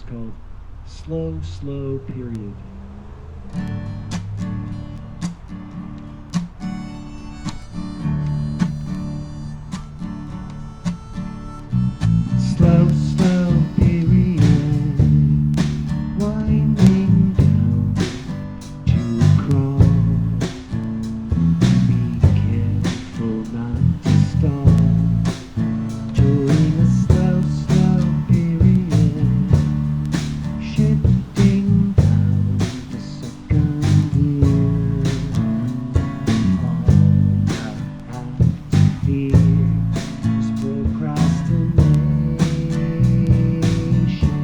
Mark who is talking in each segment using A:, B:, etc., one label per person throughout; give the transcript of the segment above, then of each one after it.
A: called Slow, Slow Period. Slow, slow period, winding down to a crawl. Be careful not to stall during a slow, slow period. Shifting down to second gear. All I have to fear is procrastination.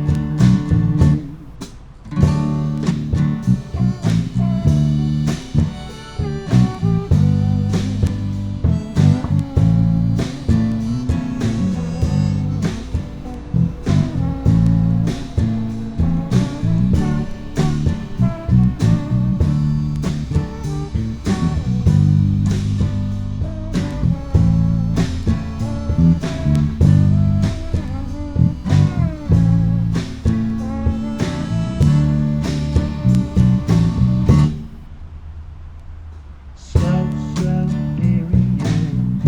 A: Slow, slow period,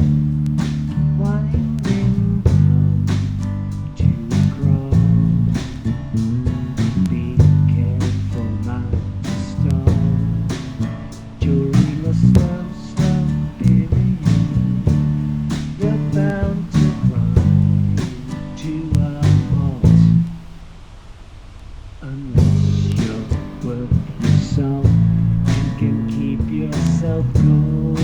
A: winding down to a crawl. Be careful not to stall during a slow, slow period. You're bound to grind to a halt unless you're worth your salt. You can keep yourself going.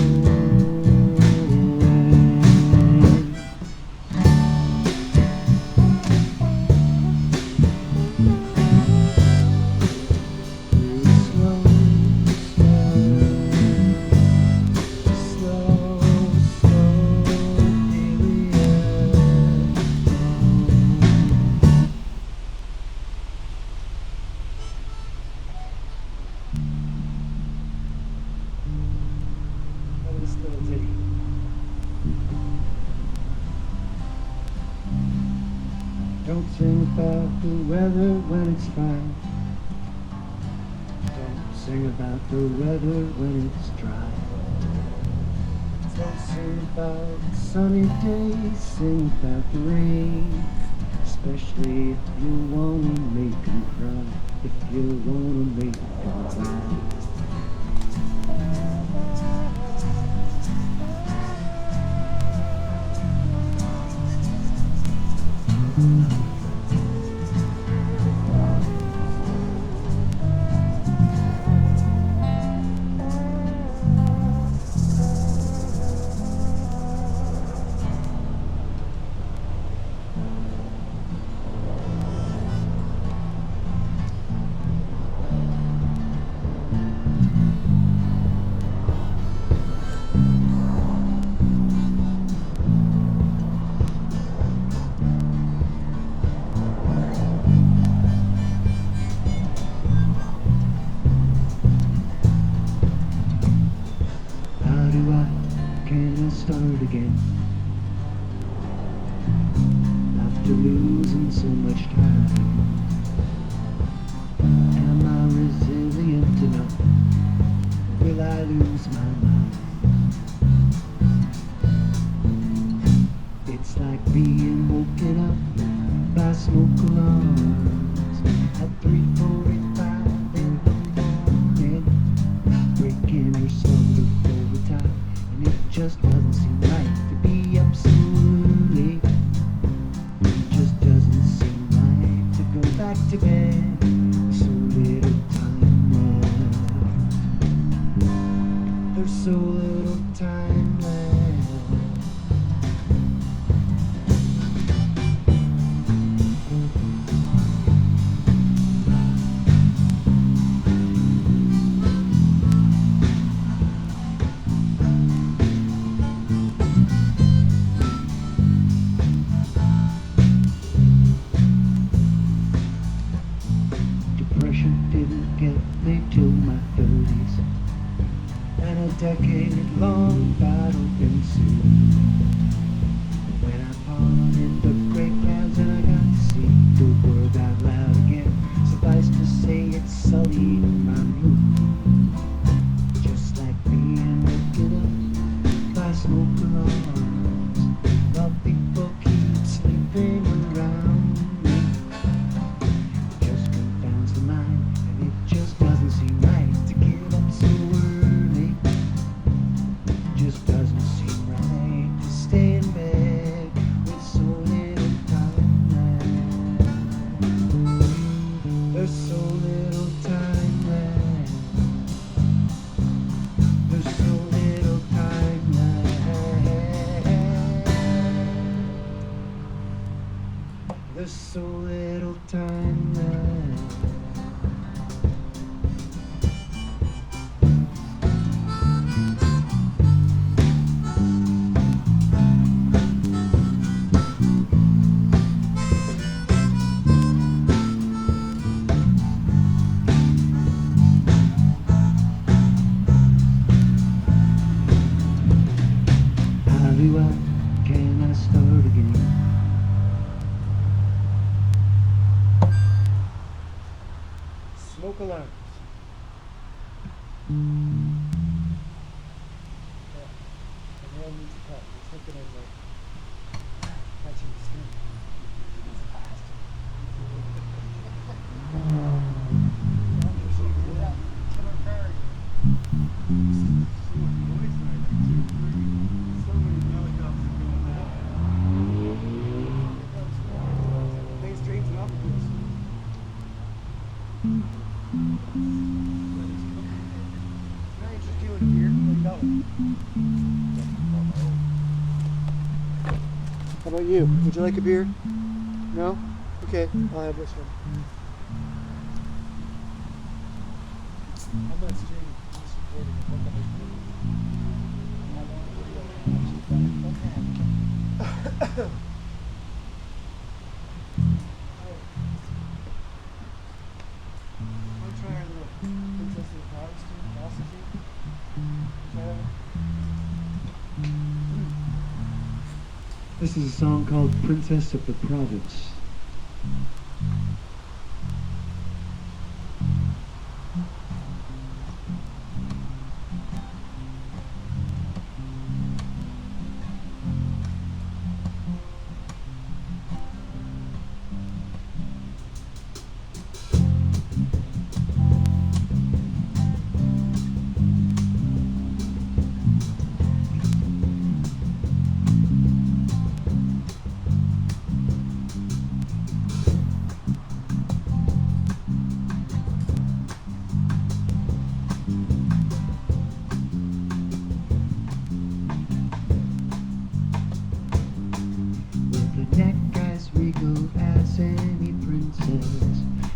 A: Slow, slow, slow, slow period. Oh, this little ditty. Don't sing about the weather when it's fine. Don't sing about the weather when it's dry. Don't sing about sunny days, sing about the rain. Especially if you wanna make 'em cry, if you wanna make 'em cry. Can I start again after losing so much time? Am I resilient enough? Will I lose my mind? It's like being woken up by smoke alarms at 3:45 in the morning, breaking your soul before the time. And it just doesn't seem right to be up so early. It just doesn't seem right to go back to bed. So little time left. There's so little time left. Didn't get me till my 30s, and a decade-long battle ensued. When I parted the great clouds and I got to see the world out loud again, There's so little time left. There's so little time left. There's so little time left. Can I start again? Smoke alarms. Yeah. The nail needs a cut. Let's hook it in there. Catching the skin. How about you? Would you like a beer? No? Okay, I'll have this one. How much do you supporting it? I'll try our little Princess of the Province too. Sausage. Try that one. This is a song called Princess of the Province. Neck as regal as any princess,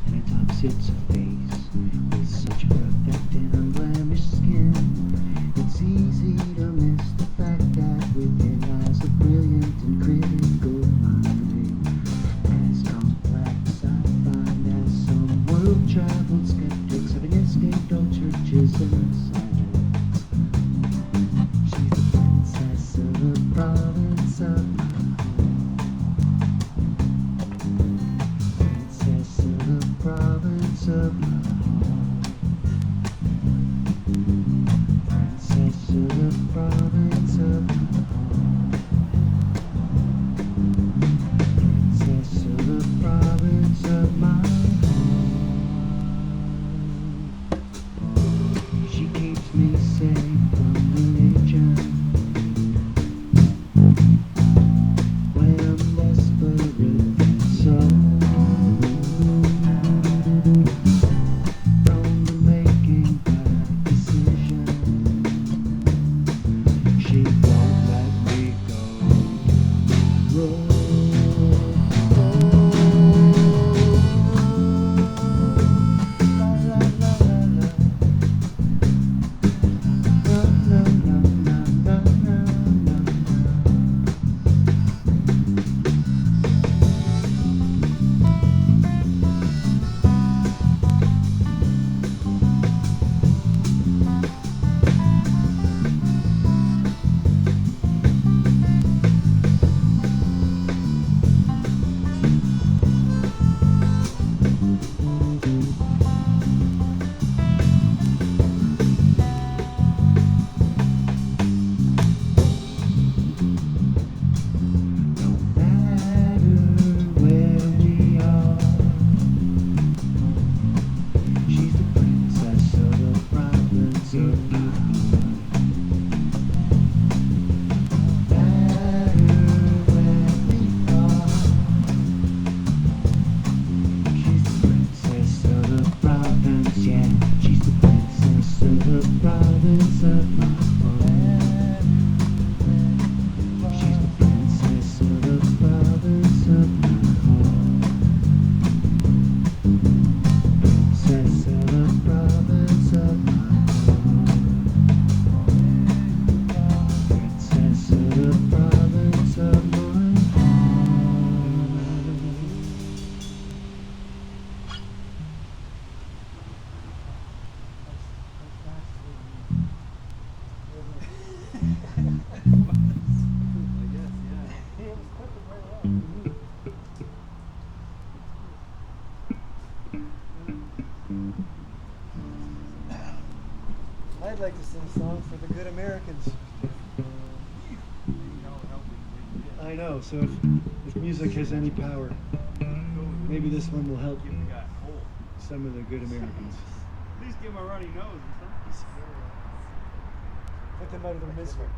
A: and atop sits a face with such perfect and unblemished skin. It's easy to miss the fact that within lies a brilliant and critical mind, as complex I find as some world-traveled skeptics having escaped all churches and science. She's the princess of the province of province of my heart. Princess of the province of my heart. Princess of the province of my heart. She keeps me safe from religion when I'm desperate and so. yeah, she's the princess of the province of my heart. She's the princess of the province of my heart. Princess of the province of my heart. Princess of the province of my heart.
B: I'd like to sing a song for the good Americans. I know, so if music has any power, maybe this one will help some of the good Americans.
C: At least give them a runny nose or something.
B: Put them out of their misery.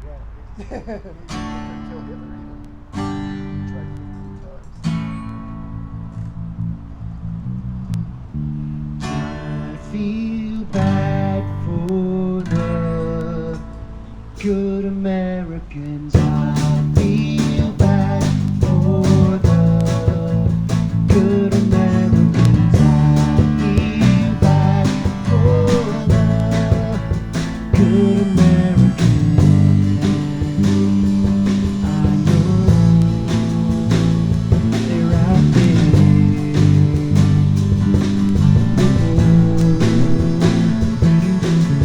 A: I feel bad for the good Americans. I feel bad for the good Americans. I feel bad for the good Americans. I know they're out there.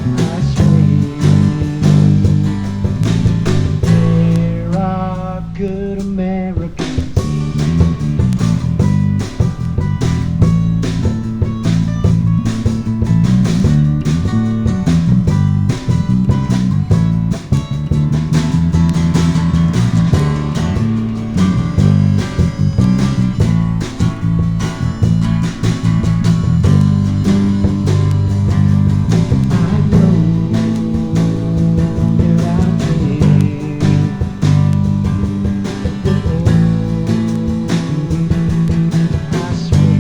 A: I swear there are good Americans. I know they're out there. I swear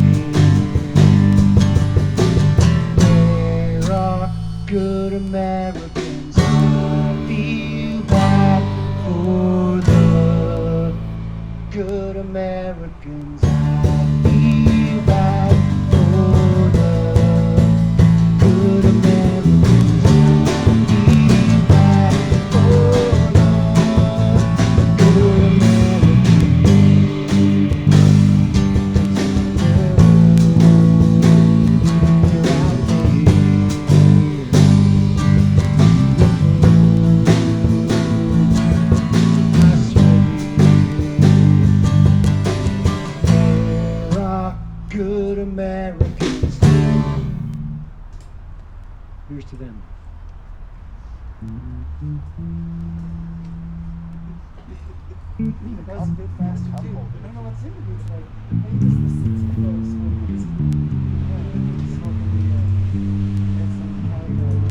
A: there are good Americans. I feel bad for the good Americans. I feel bad for the good Americans. I feel bad for the good Good Americans. Here's to them.
B: It goes a bit faster too. I don't know what singer it's like. I think it's the six close smoking. Smoking the it's some kind of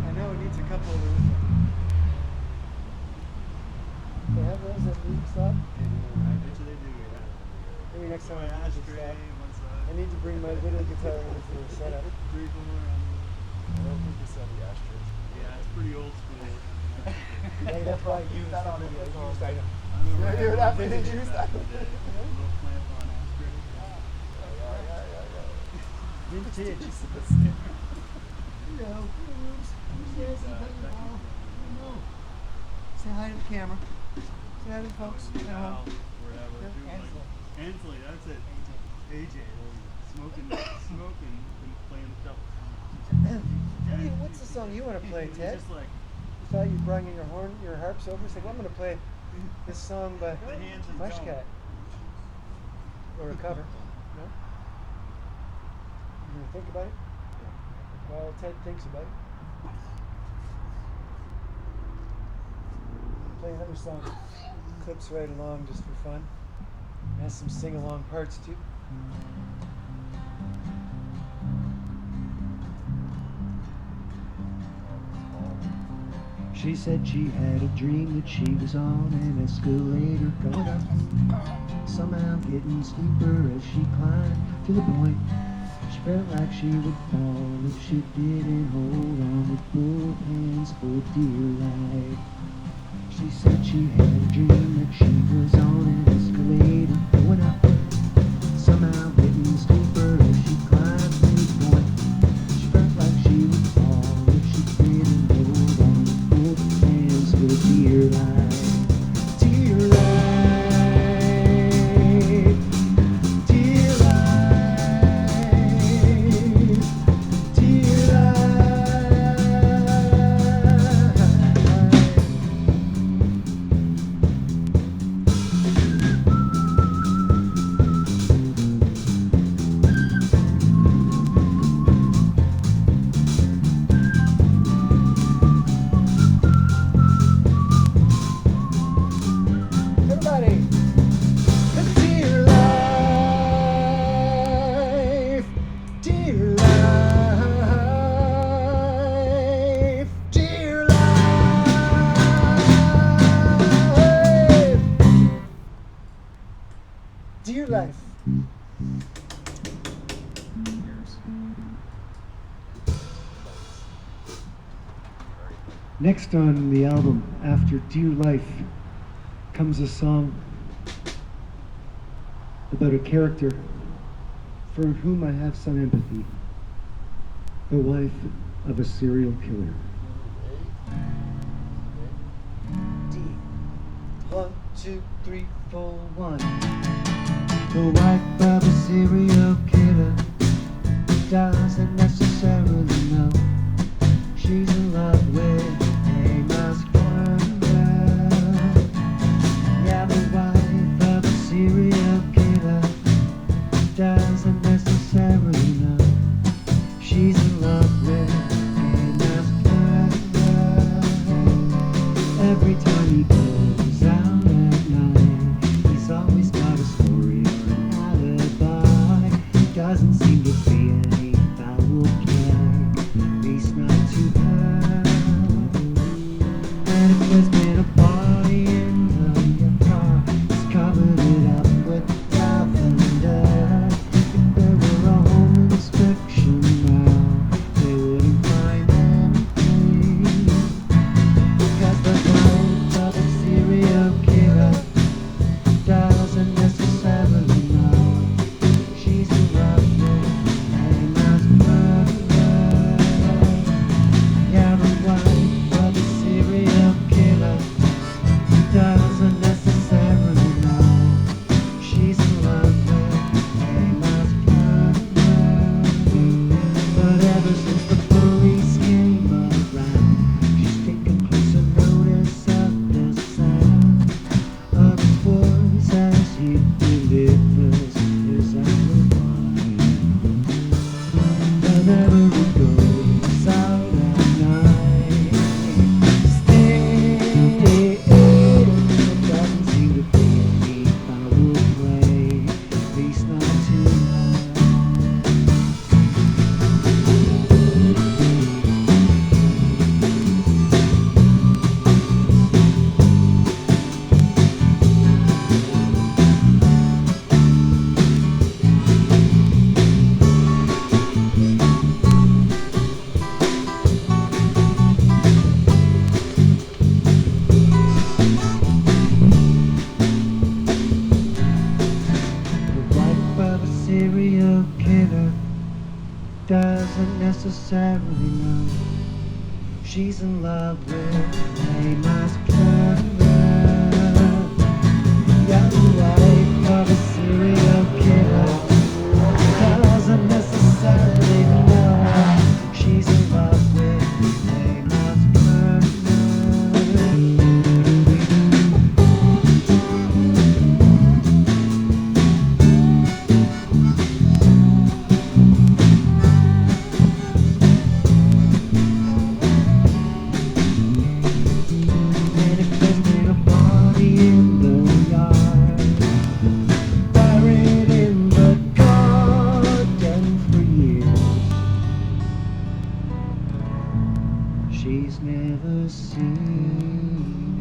B: I know it needs a cup holder. They have those at Luke's up. Maybe next time I have to stop. I need to bring my little guitar in for a setup.
C: Yeah, it's pretty old school.
B: Yeah, that's why I use that on it.
C: I
B: You're not going to use that.
C: Little clamp on ashtray.
B: Vintage. Hello. Say hi to the camera. Say hi to the folks.
C: Al, whatever. Ansley, that's it. AJ, smoking, and playing stuff.
B: Hey, what's the song you want to play, Ted?
C: Just like
B: You thought you'd bring in your harps over. Say, well, I'm going to play this song by
C: the hands and
B: Mushcat. Or a cover. No? You gonna think about it? While Ted thinks about it. Play another song. Clips right along just for fun. Has some sing-along parts too.
A: She said she had a dream that she was on an escalator going up somehow getting steeper as she climbed to the point. She felt like she would fall if she didn't hold on with both hands for dear life. She said she had a dream that she was on an escalator going up, somehow getting steeper as she climbed to the point. She felt like she would fall if she didn't hold on with both hands for dear life. Dear life. Dear life. Dear life. Everybody. Dear life. Dear life. Dear life. Dear life. Next on the album, after Dear Life, comes a song about a character for whom I have some empathy. The wife of a serial killer. D. 1, 2, 3, 4, 1. The wife of a serial killer doesn't necessarily know she's in love with a masked murderer. Yeah, the wife of a serial killer doesn't necessarily know she's in love with a masked murderer. Every time he goes out at night, he's always got a story or an alibi. He doesn't seem to be any foul play, at least not too bad. And if there's been a party in the car, he's covered it up with lavender. If there were a home inspection now, they wouldn't find anything. Because the wife of a serial killer doesn't necessarily know she's in love with a masked murderer. Yeah, the wife of a serial killer doesn't necessarily know she's in love with a masked murderer. But ever since the police came around, she's taken closer notice of the sound of his voice as he delivers his alibi. Whenever he goes out at night, it doesn't seem to be any foul play, at least not tonight. The wife of a serial killer doesn't necessarily know she's in love with a masked murderer. Yeah, the wife of a serial killer doesn't necessarily know she's in love with a masked murderer. And if there's been a party in the yard, buried in the garden for years, she's never seen